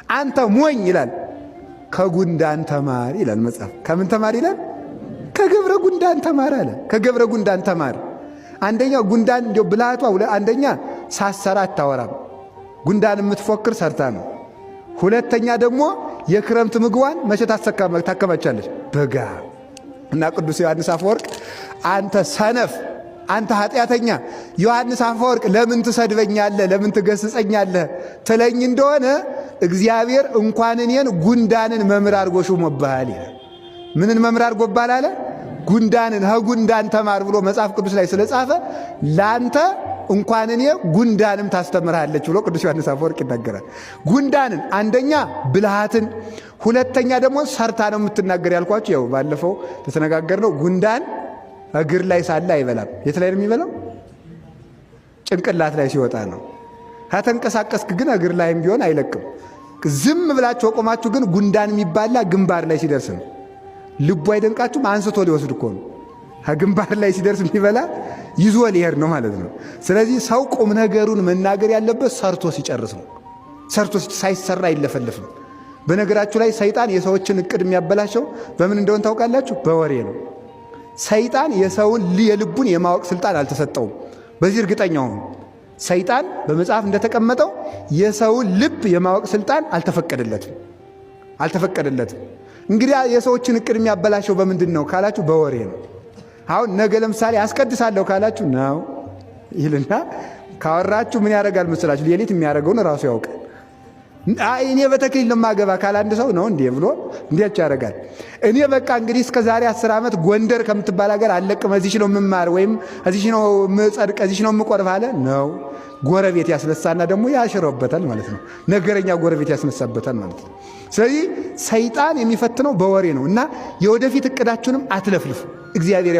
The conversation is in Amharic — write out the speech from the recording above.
አንተ ሞኝ ይላል ከጉንዳን ተማር ይላል መጽሐፍ። ከምን ተማር ይላል? ከገብረ ጉንዳን ተማር አለ። ከገብረ ጉንዳን ተማር። አንደኛ ጉንዳን እንደው ብልሃቷ አንደኛ ሳሰራ አታወራም። ጉንዳን የምትፎክር ሰርታ ነው። ሁለተኛ ደግሞ የክረምት ምግቧን መቼ ታከማቻለች? በጋ። እና ቅዱስ ዮሐንስ አፈወርቅ አንተ ሰነፍ፣ አንተ ኃጢአተኛ ዮሐንስ አፈወርቅ ለምን ትሰድበኛለህ? ለምን ትገስጸኛለህ? ትለኝ እንደሆነ እግዚአብሔር እንኳን እኔን ጉንዳንን መምህር አድርጎ ሾሞብሃል ይላል። ምንን መምህር አድርጎብሃል አለ? ጉንዳንን። ከጉንዳን ተማር ብሎ መጽሐፍ ቅዱስ ላይ ስለጻፈ ላንተ እንኳን እኔ ጉንዳንም ታስተምርሃለች ብሎ ቅዱስ ዮሐንስ አፈወርቅ ይናገራል። ጉንዳንን አንደኛ ብልሃትን፣ ሁለተኛ ደግሞ ሰርታ ነው የምትናገር። ያልኳችሁ ያው ባለፈው ተነጋገርነው። ጉንዳን እግር ላይ ሳለ አይበላም። የት ላይ ነው የሚበላው? ጭንቅላት ላይ ሲወጣ ነው። ከተንቀሳቀስክ ግን እግር ላይም ቢሆን አይለቅም። ዝም ብላችሁ ቆማችሁ ግን ጉንዳን የሚባላ ግንባር ላይ ሲደርስ ነው። ልቡ አይደንቃችሁም? አንስቶ ሊወስድ እኮ ነው። ከግንባር ላይ ሲደርስ የሚበላ ይዞ ሊሄድ ነው ማለት ነው። ስለዚህ ሰው ቁም ነገሩን መናገር ያለበት ሰርቶ ሲጨርስ ነው። ሰርቶ ሳይሰራ አይለፈልፍም። በነገራችሁ ላይ ሰይጣን የሰዎችን እቅድ የሚያበላሸው በምን እንደሆነ ታውቃላችሁ? በወሬ ነው። ሰይጣን የሰውን የልቡን የማወቅ ስልጣን አልተሰጠውም። በዚህ እርግጠኛ ሁኑ። ሰይጣን በመጽሐፍ እንደተቀመጠው የሰውን ልብ የማወቅ ስልጣን አልተፈቀደለትም። እንግዲህ የሰዎችን እቅድ የሚያበላሸው በምንድን ነው ካላችሁ? በወሬ ነው። አሁን ነገ ለምሳሌ አስቀድሳለሁ ካላችሁ ነው ይልና ካወራችሁ ምን ያደርጋል መስላችሁ? ሌሊት የሚያደርገውን ራሱ ያውቃል። እኔ በተክሊል ለማገባ ካለ አንድ ሰው ነው እንዴ ብሎ እንዴት ያደርጋል? እኔ በቃ እንግዲህ እስከ ዛሬ 10 ዓመት ጎንደር ከምትባል ሀገር አለቅም፣ እዚህ ነው የምማር ወይም እዚህ ነው የምጸድቅ፣ እዚህ ነው የምቆርብ አለ ነው። ጎረቤት ያስነሳና ደግሞ ያሽረበታል ማለት ነው። ነገረኛ ጎረቤት ያስነሳበታል ማለት ነው። ስለዚህ ሰይጣን የሚፈትነው በወሬ ነው እና የወደፊት እቅዳችሁንም አትለፍልፉ። እግዚአብሔር